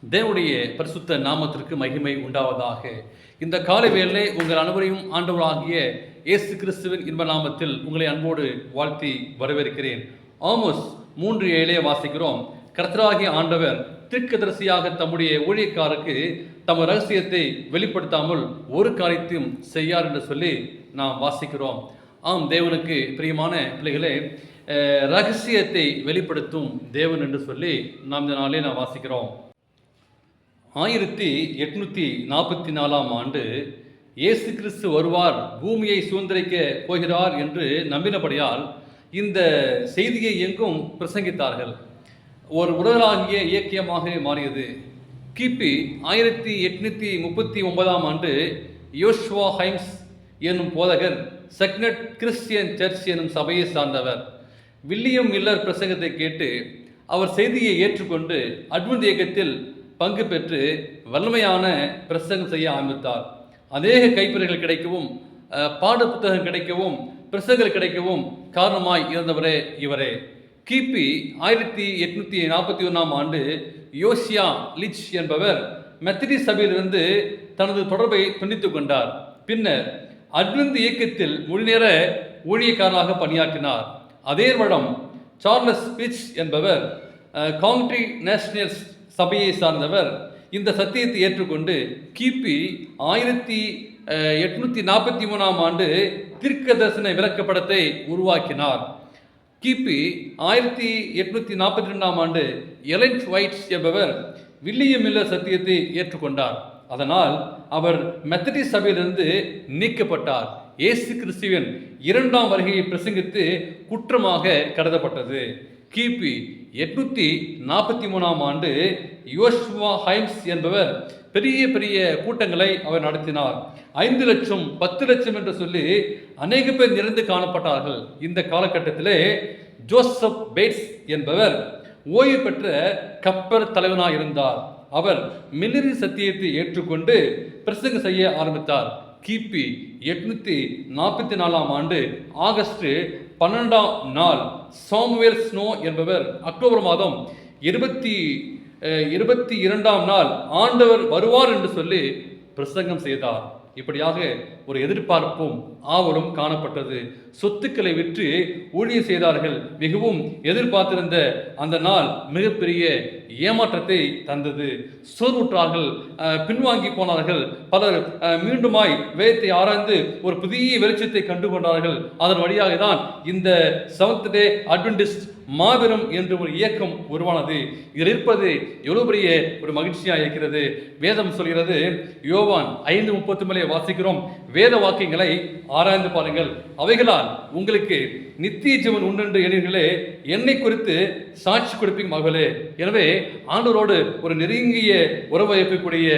தேவனுடைய பரிசுத்த நாமத்திற்கு மகிமை உண்டாவதாக. இந்த காலை வேளை உங்கள் அனைவரையும் ஆண்டவராகிய இயேசு கிறிஸ்துவின் இன்ப நாமத்தில் உங்களை அன்போடு வாழ்த்தி வரவேற்கிறேன். ஆமோஸ் 3:7 வாசிக்கிறோம். கர்த்தராகிய ஆண்டவர் தீர்க்கதரிசியாக தம்முடைய ஊழியக்காரருக்கு தம் ரகசியத்தை வெளிப்படுத்தாமல் ஒரு காரியத்தையும் செய்யார் என்று சொல்லி நாம் வாசிக்கிறோம். ஆம், தேவனுக்கு பிரியமான பிள்ளைகளே, ரகசியத்தை வெளிப்படுத்தும் தேவன் என்று சொல்லி நாம் இந்த நாளே நாம் வாசிக்கிறோம். 1844 ஆண்டு இயேசு கிறிஸ்து வருவார், பூமியை சுதந்திரிக்க போகிறார் என்று நம்பினபடியால் இந்த செய்தியை எங்கும் பிரசங்கித்தார்கள். ஒரு உடலாகிய இயக்கியமாக மாறியது. கிபி 1839 ஆண்டு யோஷ்வா ஹைம்ஸ் என்னும் போதகர் செக்னட் கிறிஸ்டியன் சர்ச் என்னும் சபையை சார்ந்தவர். வில்லியம் மில்லர் பிரசங்கத்தை கேட்டு அவர் செய்தியை ஏற்றுக்கொண்டு அட்வென்ட் இயக்கத்தில் பங்கு பெற்று வல்லமையான பிரசங்கம் செய்ய ஆரம்பித்தார். அநேக கைப்பிறைகள் கிடைக்கவும், பாட புத்தகம் கிடைக்கவும், பிரசங்கங்கள் கிடைக்கவும் காரணமாய் இருந்தவரே இவரே. கிபி 1841 ஆண்டு யோசியா லிச் என்பவர் மெத்தடிஸ்ட் சபையிலிருந்து தனது தொடர்பை துண்டித்துக் கொண்டார். பின்னர் அட்வென்ட் இயக்கத்தில் முழுநேர ஊழியக்காரராக பணியாற்றினார். அதே வருடம் சார்லஸ் பிட்ச் என்பவர் காங்கிரி நேஷனல்ஸ் சபையை சார்ந்தவர் இந்த சத்தியத்தை ஏற்றுக்கொண்டு கிபி 1843 ஆண்டு தீர்க்க தரிசன விளக்கப்படத்தை உருவாக்கினார். கிபி 1842 ஆண்டு எலன் ஒயிட் என்பவர் வில்லியம் மில்லர் சத்தியத்தை ஏற்றுக்கொண்டார். அதனால் அவர் மெத்தடிஸ்ட் சபையிலிருந்து நீக்கப்பட்டார். இயேசு கிறிஸ்துவின் 2ஆம் வருகையை பிரசங்கித்து குற்றமாக கருதப்பட்டது. கிபி 843 ஆண்டு யோஷ்வா ஹைம்ஸ் என்பவர் பெரிய பெரிய கூட்டங்களை அவர் நடத்தினார். 5 லட்சம் 10 லட்சம் என்று சொல்லி அநேக பேர் நிறைந்து காணப்பட்டார்கள். இந்த காலகட்டத்திலே ஜோசப் பேட்ஸ் என்பவர் ஓய்வு பெற்ற கப்பல் தலைவனாக இருந்தார். அவர் மில்லரின் சத்தியத்தை ஏற்றுக்கொண்டு பிரசங்கம் செய்ய ஆரம்பித்தார். கிபி 844 ஆண்டு ஆகஸ்ட் 12ஆம் நாள் சாமுவேல் ஸ்னோ என்பவர் அக்டோபர் மாதம் 22ஆம் நாள் ஆண்டவர் வருவார் என்று சொல்லி பிரசங்கம் செய்தார். இப்படியாக ஒரு எதிர்பார்ப்பும் ஆவலும் காணப்பட்டது. சொத்துக்களை விற்று ஊழியம் செய்தார்கள். மிகவும் எதிர்பார்த்திருந்த அந்த நாள் மிகப்பெரிய ஏமாற்றத்தை தந்தது. சோர்வுற்றார்கள், பின்வாங்கி போனார்கள். பலர் மீண்டுமாய் வேதத்தை ஆராய்ந்து ஒரு புதிய வெளிச்சத்தை கண்டு கொண்டார்கள். அதன் வழியாக தான் இந்த செவன்த் டே அட்வென்டிஸ்ட் மாபெரும் என்று ஒரு இயக்கம் உருவானது. இதில் இருப்பது எவ்வளவு பெரிய ஒரு மகிழ்ச்சியாக இருக்கிறது. வேதம் சொல்கிறது, யோவான் 5:30 வாசிக்கிறோம், வேத வாக்கியங்களை ஆராய்ந்து பாருங்கள், அவைகளால் உங்களுக்கு நித்திய ஜீவன் உண்டென்று எண்ணீர்களே, என்னை குறித்து சாட்சி கொடுப்பீங்க மகளே. எனவே ஆண்டவரோடு ஒரு நெருங்கிய உறவை வைக்கக்கூடிய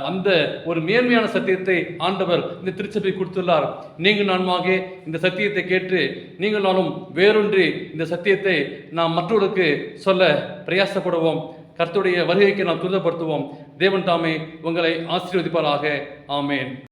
அந்த ஒரு மேன்மையான சத்தியத்தை ஆண்டவர் இந்த திருச்சபை கொடுத்துள்ளார். நீங்கள் நானுமாக இந்த சத்தியத்தை கேட்டு நீங்கள் நானும் வேறொன்றி இந்த சத்தியத்தை நாம் மற்றவர்களுக்கு சொல்ல பிரயாசப்படுவோம். கர்த்தருடைய வருகைக்கு நாம் துரிதப்படுத்துவோம். தேவன் தாமே உங்களை ஆசீர்வதிப்பாராக. ஆமேன்.